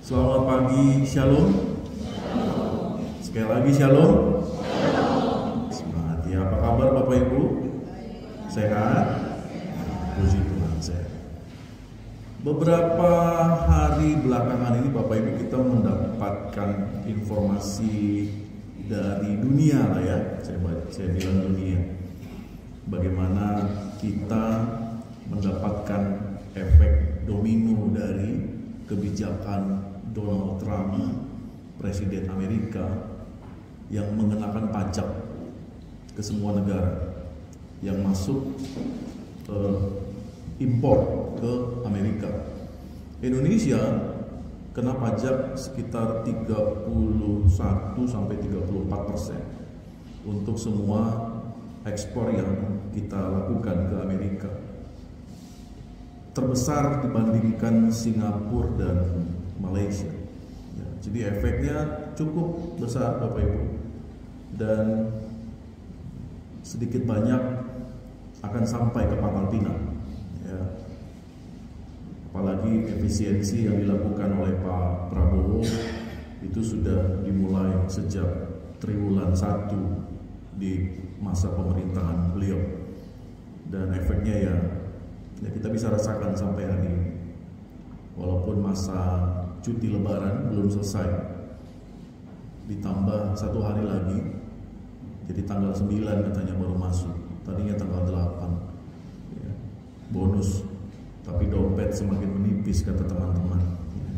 Selamat pagi, Shalom. Sekali lagi Shalom. Semangat ya. Apa kabar Bapak Ibu? Sehat? Puji Tuhan, sehat. Beberapa hari belakangan ini Bapak Ibu kita mendapatkan informasi dari dunia lah ya. Saya bilang dunia. Bagaimana kita mendapatkan efek domino dari kebijakan Donald Trump, Presiden Amerika, yang mengenakan pajak ke semua negara yang masuk impor ke Amerika. Indonesia kena pajak sekitar 31-34% untuk semua ekspor yang kita lakukan ke Amerika. Terbesar dibandingkan Singapura dan Malaysia. Ya, jadi efeknya cukup besar Bapak Ibu, dan sedikit banyak akan sampai ke Pangkal Pinang. Ya. Apalagi efisiensi yang dilakukan oleh Pak Prabowo itu sudah dimulai sejak triwulan 1 di masa pemerintahan beliau, dan efeknya ya kita bisa rasakan sampai hari ini. Walaupun masa cuti lebaran belum selesai, ditambah 1 hari lagi, jadi tanggal 9 katanya baru masuk, tadinya tanggal 8 ya, bonus, tapi dompet semakin menipis kata teman-teman ya.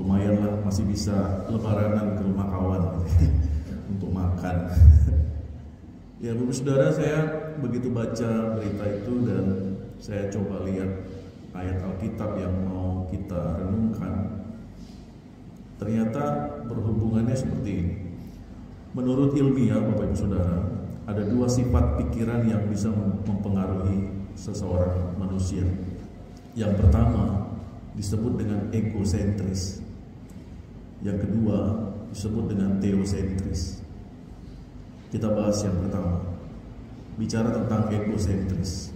Lumayan lah, masih bisa lebaranan ke rumah kawan untuk makan. Ya Bapak Saudara, saya begitu baca berita itu dan saya coba lihat ayat Alkitab yang mau kita renungkan. Ternyata berhubungannya seperti ini. Menurut ilmiah Bapak Ibu Saudara, ada 2 sifat pikiran yang bisa mempengaruhi seseorang manusia. Yang pertama disebut dengan egosentris. Yang kedua disebut dengan teosentris. Kita bahas yang pertama. Bicara tentang egosentris.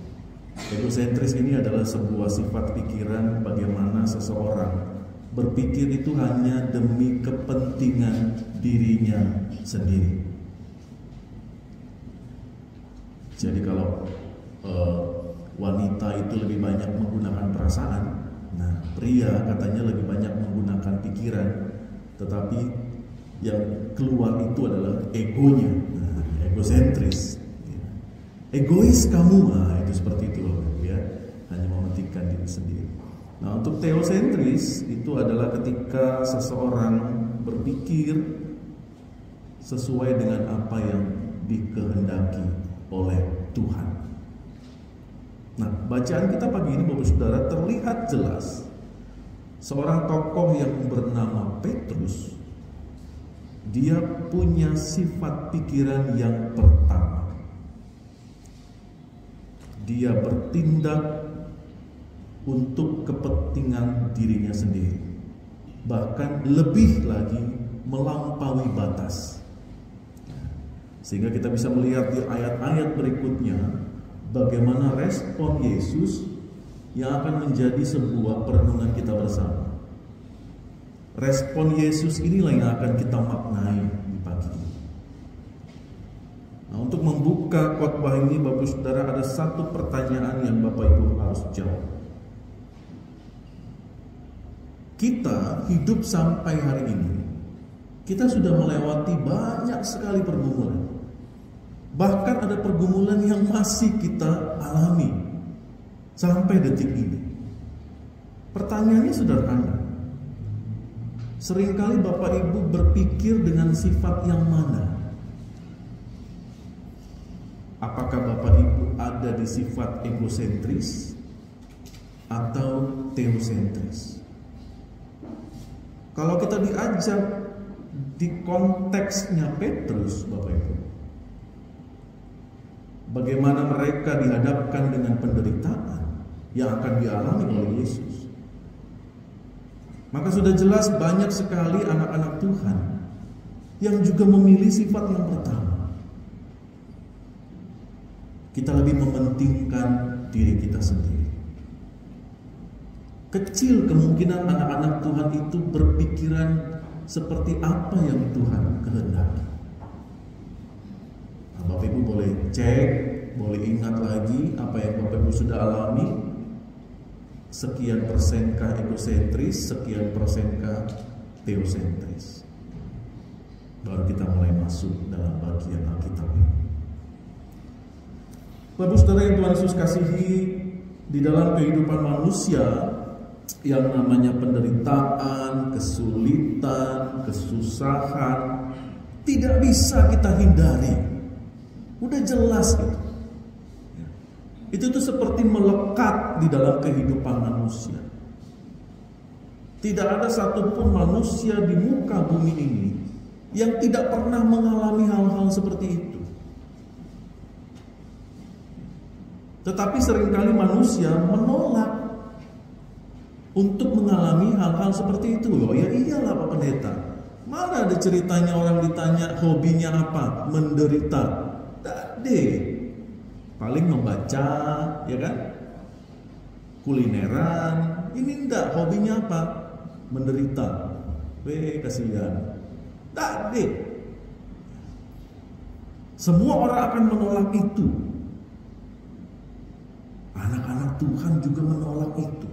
Egosentris ini adalah sebuah sifat pikiran bagaimana seseorang berpikir itu hanya demi kepentingan dirinya sendiri. Jadi kalau wanita itu lebih banyak menggunakan perasaan, nah pria katanya lebih banyak menggunakan pikiran, tetapi yang keluar itu adalah egonya. Nah, egosentris. Egois kamu, nah itu seperti itu ya, hanya mementingkan diri sendiri. Nah untuk teosentris itu adalah ketika seseorang berpikir sesuai dengan apa yang dikehendaki oleh Tuhan. Nah bacaan kita pagi ini Bapak Saudara terlihat jelas seorang tokoh yang bernama Petrus, dia punya sifat pikiran yang pertama. Dia bertindak untuk kepentingan dirinya sendiri, bahkan lebih lagi melampaui batas. Sehingga kita bisa melihat di ayat-ayat berikutnya bagaimana respon Yesus yang akan menjadi sebuah perenungan kita bersama. Respon Yesus inilah yang akan kita maknai di pagi ini. Nah, untuk membuka khotbah ini Bapak Saudara, ada satu pertanyaan yang Bapak Ibu harus jawab. Kita hidup sampai hari ini, kita sudah melewati banyak sekali pergumulan. Bahkan ada pergumulan yang masih kita alami sampai detik ini. Pertanyaannya sederhana. Seringkali Bapak Ibu berpikir dengan sifat yang mana? Apakah Bapak Ibu ada di sifat egosentris atau teosentris? Kalau kita diajak di konteksnya Petrus, Bapak Ibu, bagaimana mereka dihadapkan dengan penderitaan yang akan dialami oleh Yesus, maka sudah jelas banyak sekali anak-anak Tuhan yang juga memilih sifat yang pertama. Kita lebih mementingkan diri kita sendiri. kecil kemungkinan anak-anak Tuhan itu berpikiran seperti apa yang Tuhan kehendaki. Nah, Bapak Ibu boleh cek, boleh ingat lagi apa yang Bapak Ibu sudah alami. Sekian persenkah egosentris, sekian persenkah teosentris. Baru kita mulai masuk dalam bagian Alkitab ini. Bapak Saudara yang Tuhan Yesus kasihi, di dalam kehidupan manusia yang namanya penderitaan, kesulitan, kesusahan tidak bisa kita hindari. Udah jelas gitu. Itu tuh seperti melekat di dalam kehidupan manusia. Tidak ada satupun manusia di muka bumi ini yang tidak pernah mengalami hal-hal seperti itu. Tetapi seringkali manusia menolak untuk mengalami hal-hal seperti itu. Oh ya iyalah Pak Pendeta. Mana ada ceritanya orang ditanya hobinya apa? Menderita. Deh. Paling membaca, ya kan? Kulineran. Ini enggak, hobinya apa? Menderita. Kasihan. Deh. Semua orang akan menolak itu. Anak-anak Tuhan juga menolak itu.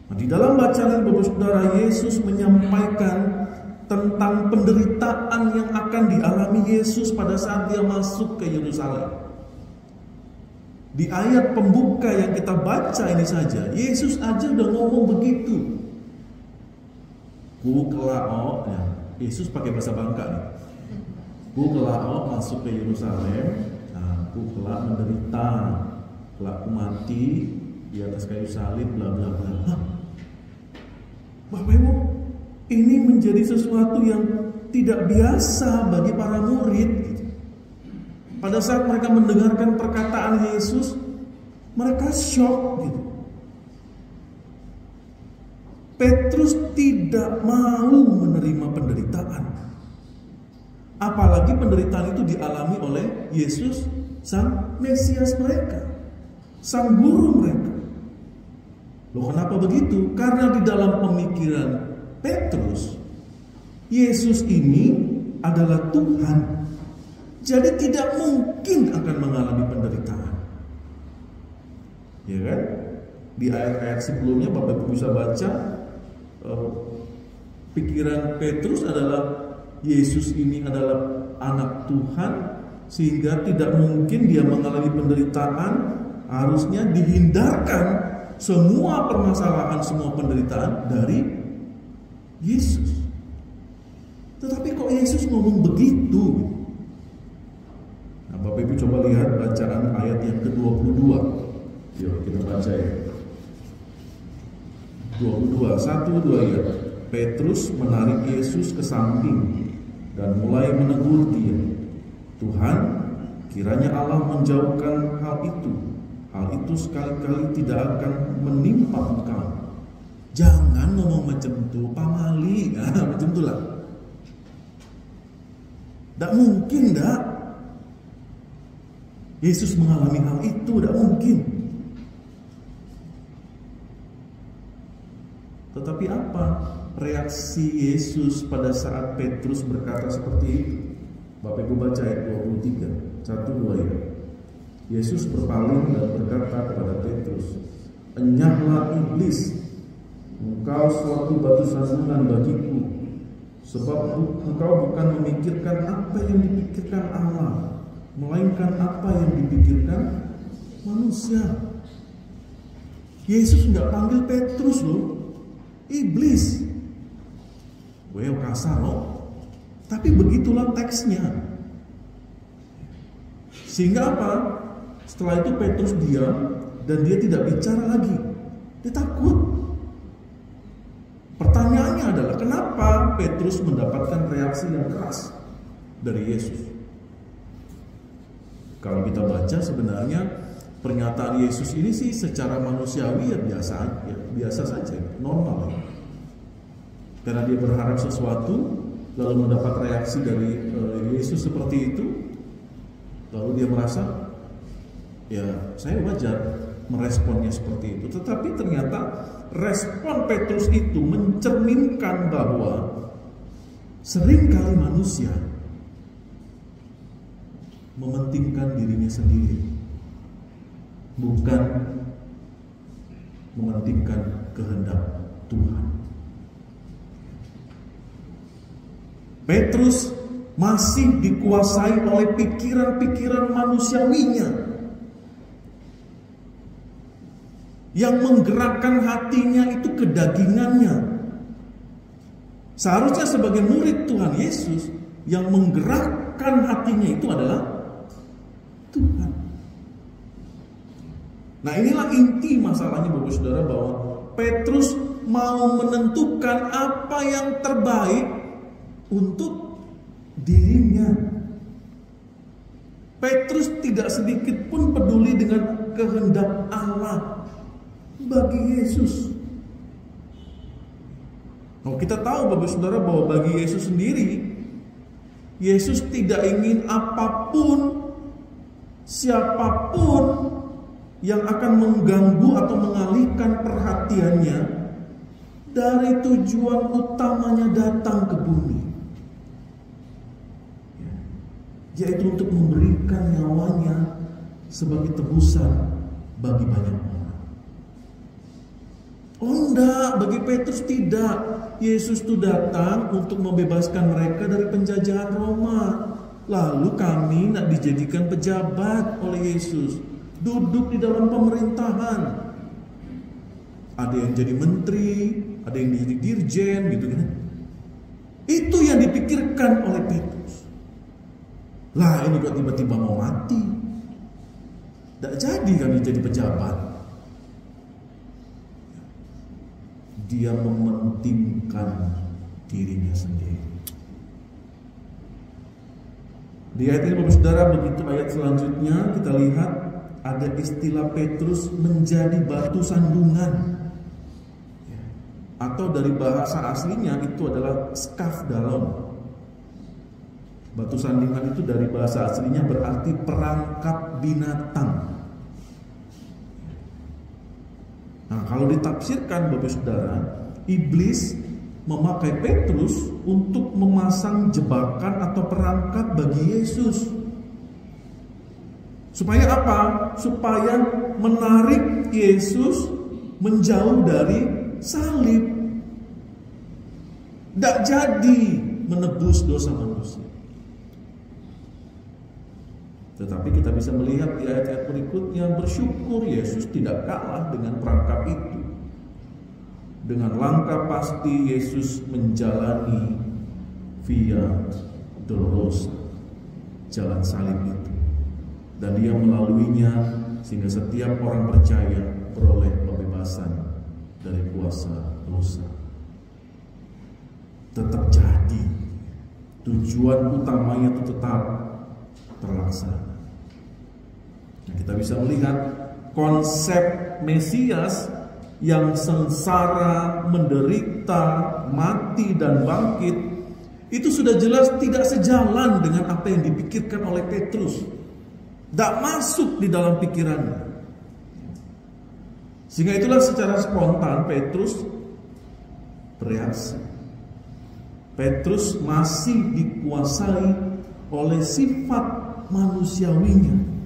Nah, di dalam bacaan Bapak Saudara, Yesus menyampaikan tentang penderitaan yang akan dialami Yesus pada saat dia masuk ke Yerusalem. Di ayat pembuka yang kita baca ini saja, Yesus aja udah ngomong begitu. Ku kelao, ya, Yesus pakai bahasa Bangka nih. Ku kelao masuk ke Yerusalem, nah, ku kelak menderita, kelak ku mati di atas kayu salib, bla bla bla. Bapak Ibu, ini menjadi sesuatu yang tidak biasa bagi para murid. Pada saat mereka mendengarkan perkataan Yesus, mereka shock gitu. Petrus tidak mau menerima penderitaan. Apalagi penderitaan itu dialami oleh Yesus, Sang Mesias mereka, Sang Guru mereka. Loh, kenapa begitu? Karena di dalam pemikiran Petrus, Yesus ini adalah Tuhan. Jadi tidak mungkin akan mengalami penderitaan. Ya kan? Di ayat-ayat sebelumnya Bapak Ibu bisa baca, pikiran Petrus adalah Yesus ini adalah anak Tuhan, sehingga tidak mungkin dia mengalami penderitaan. Harusnya dihindarkan semua permasalahan, semua penderitaan dari Yesus. Tetapi kok Yesus ngomong begitu? Nah, Bapak Ibu coba lihat bacaan ayat yang ke-22. Yuk kita baca ya. 22, 1-2 ya. Petrus menarik Yesus ke samping dan mulai menegur dia. Tuhan, kiranya Allah menjauhkan hal itu. Hal itu sekali-kali tidak akan menimpa engkau. Jangan ngomong macam itu, pamali, macam itulah. Tidak mungkin, tidak. Yesus mengalami hal itu, tidak mungkin. Tetapi apa reaksi Yesus pada saat Petrus berkata seperti itu? Bapak Ibu baca ayat 23, 1-2 ya. Yesus berpaling dan berkata kepada Petrus, "Enyahlah iblis, engkau suatu batu sandungan bagiku, sebab engkau bukan memikirkan apa yang dipikirkan Allah, melainkan apa yang dipikirkan manusia." Yesus nggak panggil Petrus loh, iblis. Kasar loh. Tapi begitulah teksnya. Sehingga apa? Setelah itu Petrus diam dan dia tidak bicara lagi. Dia takut. Pertanyaannya adalah kenapa Petrus mendapatkan reaksi yang keras dari Yesus? Kalau kita baca sebenarnya pernyataan Yesus ini sih secara manusiawi ya biasa saja, normal ya. Karena dia berharap sesuatu, lalu mendapat reaksi dari Yesus seperti itu, lalu dia merasa, ya saya wajar meresponnya seperti itu. Tetapi ternyata respon Petrus itu mencerminkan bahwa seringkali manusia mementingkan dirinya sendiri, bukan mementingkan kehendak Tuhan. Petrus masih dikuasai oleh pikiran-pikiran manusiawinya yang menggerakkan hatinya itu kedagingannya. Seharusnya sebagai murid Tuhan Yesus, yang menggerakkan hatinya itu adalah Tuhan. Nah, inilah inti masalahnya Bapak Saudara, bahwa Petrus mau menentukan apa yang terbaik untuk dirinya. Petrus tidak sedikit pun peduli dengan kehendak Allah bagi Yesus. Kalau kita tahu Bapak Saudara bahwa bagi Yesus sendiri, Yesus tidak ingin apapun, siapapun yang akan mengganggu atau mengalihkan perhatiannya dari tujuan utamanya datang ke bumi, yaitu untuk memberikan nyawanya sebagai tebusan bagi banyak orang. Oh enggak, bagi Petrus tidak. Yesus itu datang untuk membebaskan mereka dari penjajahan Roma. Lalu kami nak dijadikan pejabat oleh Yesus, duduk di dalam pemerintahan. Ada yang jadi menteri, ada yang jadi dirjen gitu kan. Itu yang dipikirkan oleh Petrus. Lah ini kok tiba-tiba mau mati. Tidak jadi kami jadi pejabat. Dia mementingkan dirinya sendiri. Di ayat ini Bapak Saudara, begitu ayat selanjutnya kita lihat ada istilah Petrus menjadi batu sandungan, atau dari bahasa aslinya itu adalah skafdalon. Batu sandungan itu dari bahasa aslinya berarti perangkap binatang. Nah, kalau ditafsirkan Bapak Saudara, iblis memakai Petrus untuk memasang jebakan atau perangkap bagi Yesus. Supaya apa? Supaya menarik Yesus menjauh dari salib. Tidak jadi menebus dosa manusia. Tetapi kita bisa melihat di ayat-ayat berikutnya, bersyukur Yesus tidak kalah dengan perangkap itu. Dengan langkah pasti Yesus menjalani via dolorosa, jalan salib itu. Dan dia melaluinya sehingga setiap orang percaya beroleh pembebasan dari kuasa dosa. Tetap jadi, tujuan utamanya itu tetap terlaksana. Nah, kita bisa melihat konsep Mesias yang sengsara, menderita, mati dan bangkit itu sudah jelas tidak sejalan dengan apa yang dipikirkan oleh Petrus. Tidak masuk di dalam pikirannya. Sehingga itulah secara spontan Petrus bereaksi. Petrus masih dikuasai oleh sifat manusiawinya.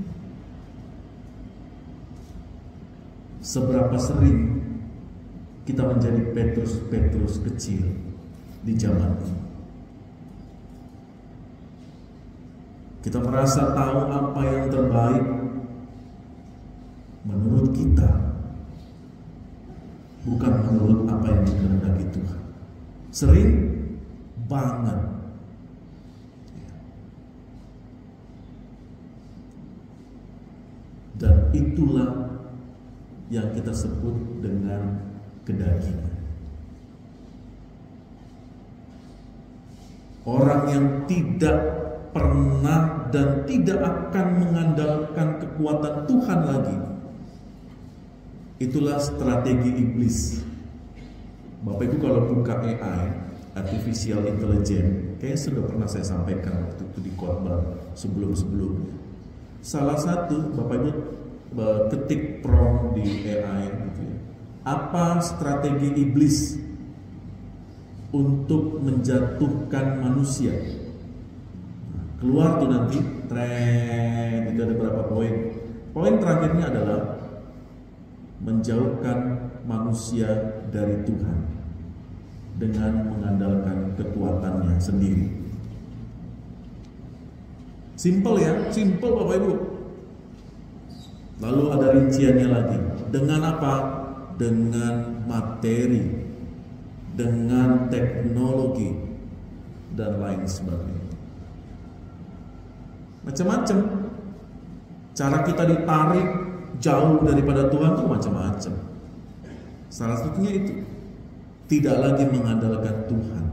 Seberapa sering kita menjadi Petrus kecil di zaman ini? Kita merasa tahu apa yang terbaik menurut kita, bukan menurut apa yang dikehendaki Tuhan. Sering banget. Dan itulah yang kita sebut dengan kedagingan. Orang yang tidak pernah dan tidak akan mengandalkan kekuatan Tuhan lagi, itulah strategi iblis. Bapak Ibu kalau buka AI, artificial intelligence, kayaknya sudah pernah saya sampaikan waktu itu di khotbah sebelum-sebelumnya. Salah satu Bapak Ibu ketik prompt di AI gitu ya. Apa strategi iblis untuk menjatuhkan manusia? Keluar tuh nanti tren, itu ada berapa poin. Poin terakhirnya adalah menjauhkan manusia dari Tuhan dengan mengandalkan kekuatannya sendiri. Simple ya, simple Bapak Ibu. Lalu ada rinciannya lagi. Dengan apa? Dengan materi, dengan teknologi, dan lain sebagainya. Macam-macam. Cara kita ditarik jauh daripada Tuhan itu macam-macam. Salah satunya itu, tidak lagi mengandalkan Tuhan.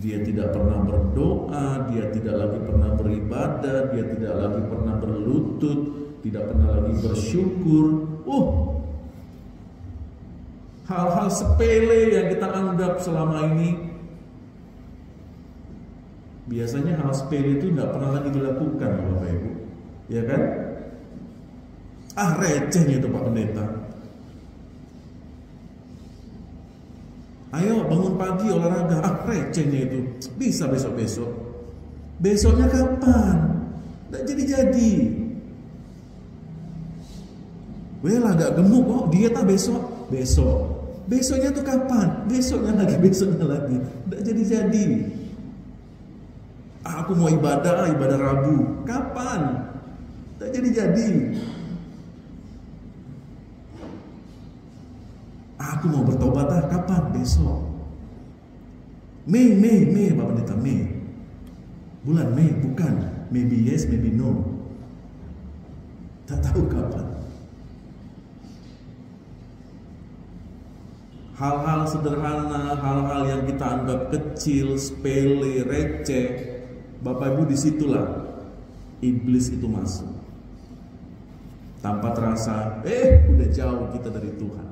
Dia tidak pernah berdoa, dia tidak lagi pernah beribadah, dia tidak lagi pernah berlutut, tidak pernah lagi bersyukur. Hal-hal sepele yang kita anggap selama ini, biasanya hal sepele itu nggak pernah lagi dilakukan, Bapak Ibu, ya kan? Recehnya itu Pak Pendeta. Ayo bangun pagi olahraga, recehnya itu. Bisa besok-besok. Besoknya kapan? Nggak jadi-jadi. Lah gak gemuk kok, diet besok. Besoknya tuh kapan? Besoknya lagi. Nggak jadi-jadi. Aku mau ibadah Rabu. Kapan? Nggak jadi-jadi. Aku mau bertobat kapan? Besok. Mei Pak Pendeta, Mei. Bulan Mei, bukan. Maybe yes, maybe no. Tak tahu kapan. Hal-hal sederhana, hal-hal yang kita anggap kecil, sepele, receh, Bapak Ibu, disitulah iblis itu masuk. Tanpa terasa, udah jauh kita dari Tuhan.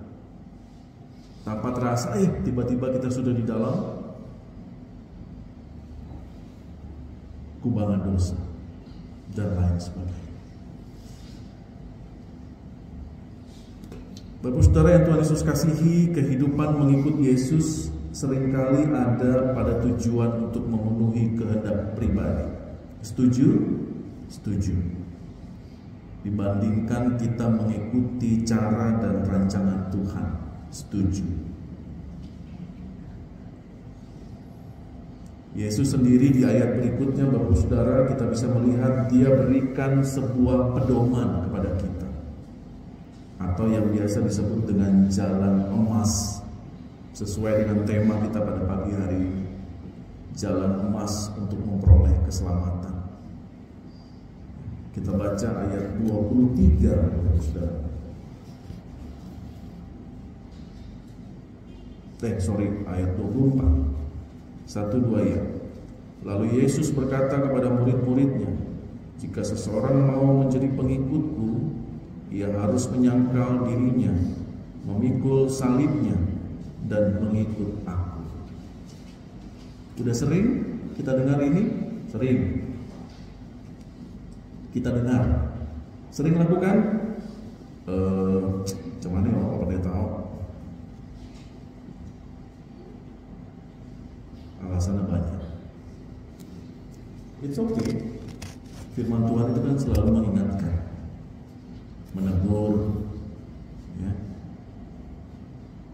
Tanpa terasa, tiba-tiba kita sudah di dalam kubangan dosa dan lain sebagainya. Bapak Saudara yang Tuhan Yesus kasihi, kehidupan mengikut Yesus seringkali ada pada tujuan untuk memenuhi kehendak pribadi. Setuju? Setuju. Dibandingkan kita mengikuti cara dan rancangan Tuhan. Setuju. Yesus sendiri di ayat berikutnya, Bapak Saudara, kita bisa melihat dia berikan sebuah pedoman kepada kita, atau yang biasa disebut dengan jalan emas, sesuai dengan tema kita pada pagi hari ini. Jalan emas untuk memperoleh keselamatan. Kita baca ayat 23, Bapak Saudara. Ayat 24. 1-2 ya. Lalu Yesus berkata kepada murid-muridnya, jika seseorang mau menjadi pengikutku, ia harus menyangkal dirinya, memikul salibnya, dan mengikut aku. Udah sering kita dengar ini? Sering. Kita dengar. Sering lakukan? Cuman ini Bapak Pendeta tahu. Alasannya banyak. It's okay. Firman Tuhan itu kan selalu mengingatkan, menegur, ya,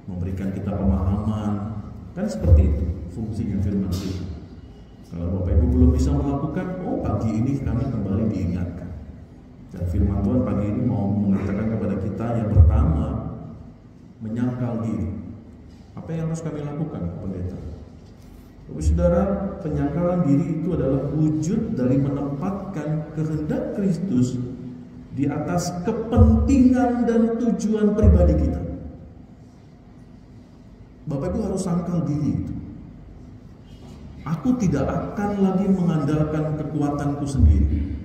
memberikan kita pemahaman. Kan seperti itu fungsinya firman Tuhan. Kalau Bapak Ibu belum bisa melakukan, pagi ini kami kembali diingatkan. Dan firman Tuhan pagi ini mau mengatakan kepada kita, yang pertama, menyangkal diri. Apa yang harus kami lakukan, Pendeta? Bapak Saudara, penyangkalan diri itu adalah wujud dari menempatkan kehendak Kristus di atas kepentingan dan tujuan pribadi kita. Bapak Ibu harus sangkal diri itu. Aku tidak akan lagi mengandalkan kekuatanku sendiri.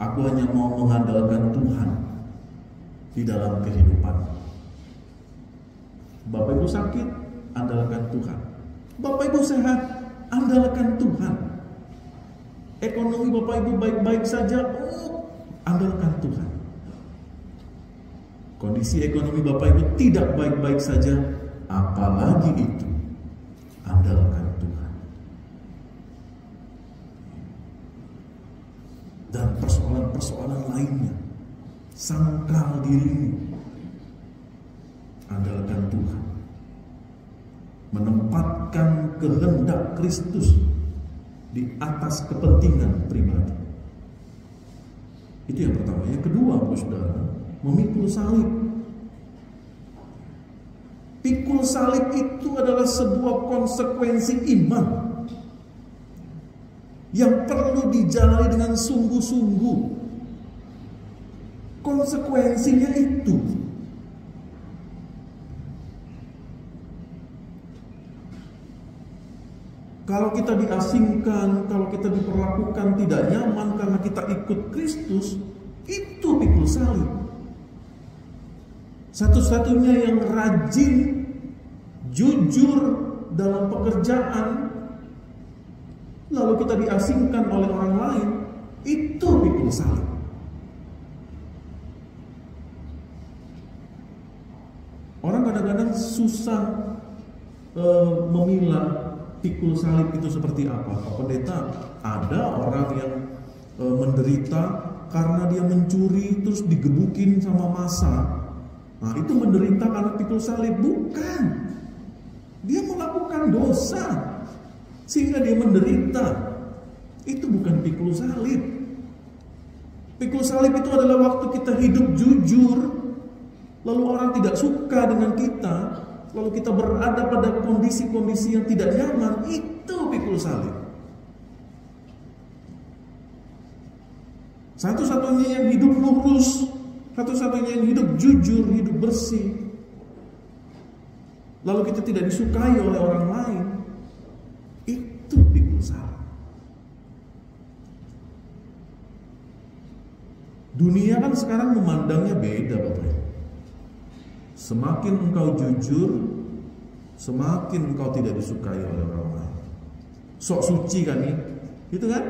Aku hanya mau mengandalkan Tuhan di dalam kehidupan. Bapak Ibu sakit, andalkan Tuhan. Bapak Ibu sehat, andalkan Tuhan. ekonomi Bapak Ibu baik-baik saja, andalkan Tuhan. Kondisi ekonomi Bapak Ibu tidak baik-baik saja, apalagi itu, andalkan Tuhan. Dan persoalan-persoalan lainnya, sangkal dirimu, andalkan Tuhan. Menempatkan kehendak Kristus di atas kepentingan pribadi. Itu yang pertama. Yang kedua, saudara, memikul salib. Pikul salib itu adalah sebuah konsekuensi iman yang perlu dijalani dengan sungguh-sungguh. Konsekuensinya itu. Kalau kita diasingkan, kalau kita diperlakukan tidak nyaman karena kita ikut Kristus, itu pikul salib. Satu-satunya yang rajin, jujur dalam pekerjaan, lalu kita diasingkan oleh orang lain, itu pikul salib. Orang kadang-kadang susah memilah pikul salib itu seperti apa. Pak Pendeta, ada orang yang menderita karena dia mencuri terus digebukin sama massa. Nah, itu menderita karena pikul salib. Bukan. Dia melakukan dosa sehingga dia menderita. Itu bukan pikul salib. Pikul salib itu adalah waktu kita hidup jujur, lalu orang tidak suka dengan kita, lalu kita berada pada kondisi-kondisi yang tidak nyaman. Itu pikul salib. Satu-satunya yang hidup lurus, satu-satunya yang hidup jujur, hidup bersih, lalu kita tidak disukai oleh orang lain, itu pikul salib. Dunia kan sekarang memandangnya beda, Bapak. Semakin engkau jujur, semakin engkau tidak disukai oleh orang lain. Sok suci kan nih, gitu kan?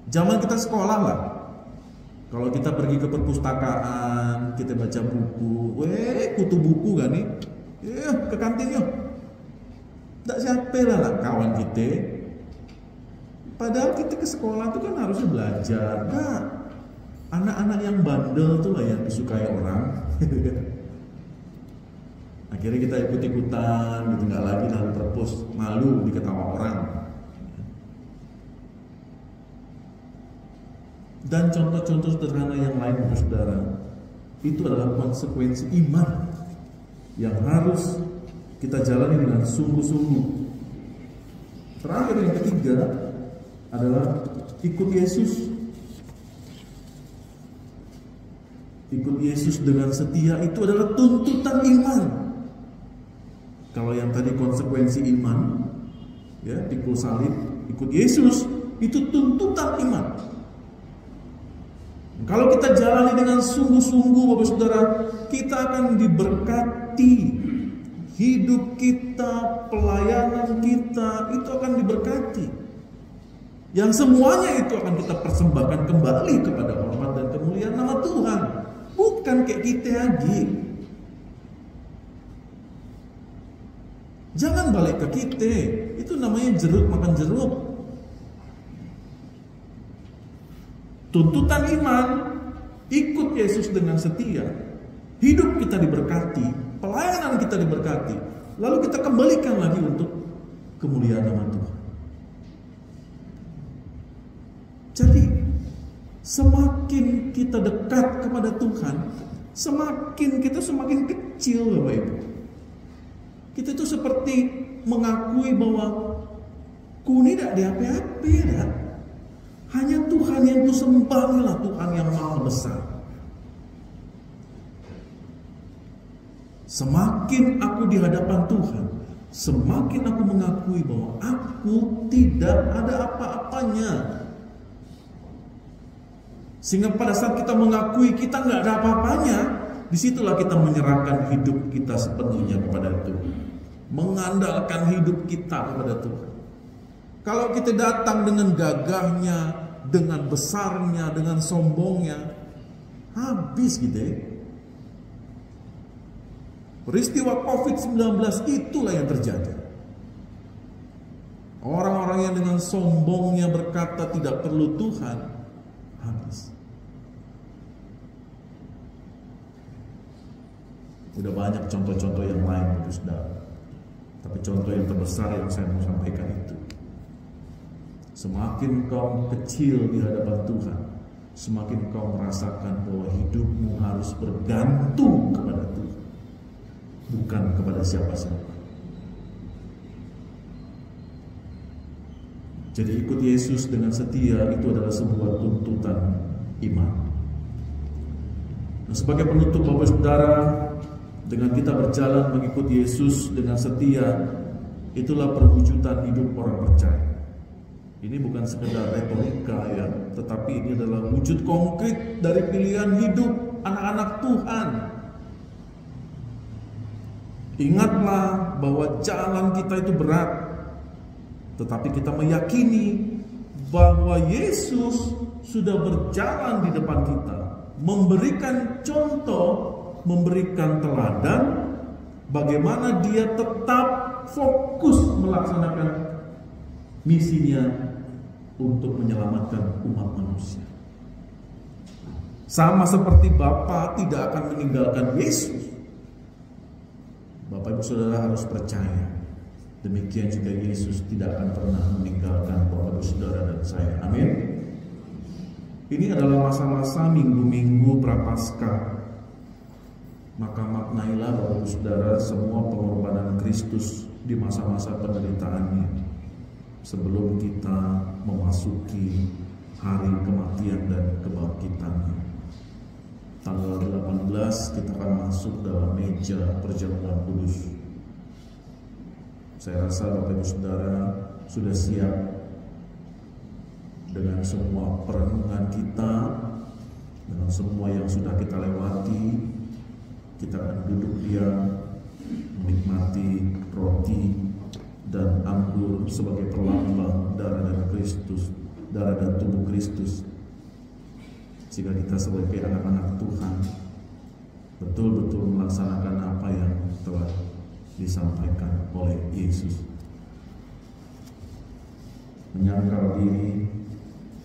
Zaman kita sekolah lah. Kalau kita pergi ke perpustakaan, kita baca buku, kutu buku kan nih, ke kantin yuk. Tak siapa lah kawan kita. Padahal kita ke sekolah itu kan harusnya belajar. Nah, anak-anak yang bandel tuh lah yang disukai orang. Akhirnya kita ikut-ikutan gitu, nggak lagi lalu perpus, malu diketawa orang. Dan contoh-contoh sederhana yang lain, saudara, itu adalah konsekuensi iman yang harus kita jalani dengan sungguh-sungguh. Terakhir yang ketiga adalah ikut Yesus. Ikut Yesus dengan setia itu adalah tuntutan iman. Kalau yang tadi konsekuensi iman, ya, pikul salib, ikut Yesus itu tuntutan iman. Kalau kita jalani dengan sungguh-sungguh, Bapak Saudara, kita akan diberkati. Hidup kita, pelayanan kita, itu akan diberkati. Yang semuanya itu akan kita persembahkan kembali kepada hormat dan kemuliaan nama Tuhan. Bukan kayak kita lagi. Jangan balik ke kita. Itu namanya jeruk makan jeruk. Tuntutan iman, ikut Yesus dengan setia. Hidup kita diberkati, pelayanan kita diberkati. Lalu kita kembalikan lagi untuk kemuliaan nama Tuhan. Jadi semakin kita dekat kepada Tuhan, semakin kita semakin kecil, Bapak Ibu. Kita itu seperti mengakui bahwa ku ini tidak diapa-apa, ya. Hanya Tuhan yang ku sembahlah, Tuhan yang maha besar. Semakin aku di hadapan Tuhan, semakin aku mengakui bahwa aku tidak ada apa-apanya. Sehingga pada saat kita mengakui kita nggak ada apa-apanya, disitulah kita menyerahkan hidup kita sepenuhnya kepada Tuhan, mengandalkan hidup kita kepada Tuhan. Kalau kita datang dengan gagahnya, dengan besarnya, dengan sombongnya, habis gitu ya. Peristiwa COVID-19 itulah yang terjadi. Orang-orang yang dengan sombongnya berkata tidak perlu Tuhan, habis. Udah banyak contoh-contoh yang lain, saudara. Tapi contoh yang terbesar yang saya mau sampaikan itu, semakin kau kecil di hadapan Tuhan, semakin kau merasakan bahwa hidupmu harus bergantung kepada Tuhan, bukan kepada siapa-siapa. Jadi ikut Yesus dengan setia itu adalah sebuah tuntutan iman. Nah, sebagai penutup Bapak Saudara, dengan kita berjalan mengikut Yesus dengan setia, itulah perwujudan hidup orang percaya. Ini bukan sekedar retorika ya, tetapi ini adalah wujud konkret dari pilihan hidup anak-anak Tuhan. Ingatlah bahwa jalan kita itu berat, tetapi kita meyakini bahwa Yesus sudah berjalan di depan kita, memberikan contoh, memberikan teladan bagaimana dia tetap fokus melaksanakan misinya untuk menyelamatkan umat manusia. Sama seperti Bapa tidak akan meninggalkan Yesus, Bapak Ibu Saudara harus percaya, demikian juga Yesus tidak akan pernah meninggalkan Bapak Ibu Saudara dan saya. Amin. Ini adalah masa-masa minggu-minggu Prapaskah. Maka maknailah Bapak Ibu Saudara semua pengorbanan Kristus di masa-masa penderitaannya, sebelum kita memasuki hari kematian dan kebangkitannya. Tanggal 18 kita akan masuk dalam meja perjamuan kudus. Saya rasa Bapak Ibu Saudara sudah siap dengan semua perenungan kita, dengan semua yang sudah kita lewati. Kita akan duduk diam, menikmati roti dan anggur sebagai perlambang darah dan Kristus, darah dan tubuh Kristus. Jika kita sebagai anak-anak Tuhan betul-betul melaksanakan apa yang telah disampaikan oleh Yesus. Menyangkal diri,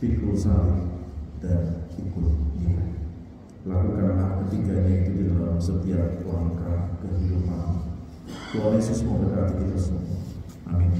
pikul salib, dan ikut Dia. Lakukanlah ketiganya itu di dalam setiap langkah kehidupan. Tuhan Yesus memberkati kita semua. Amin.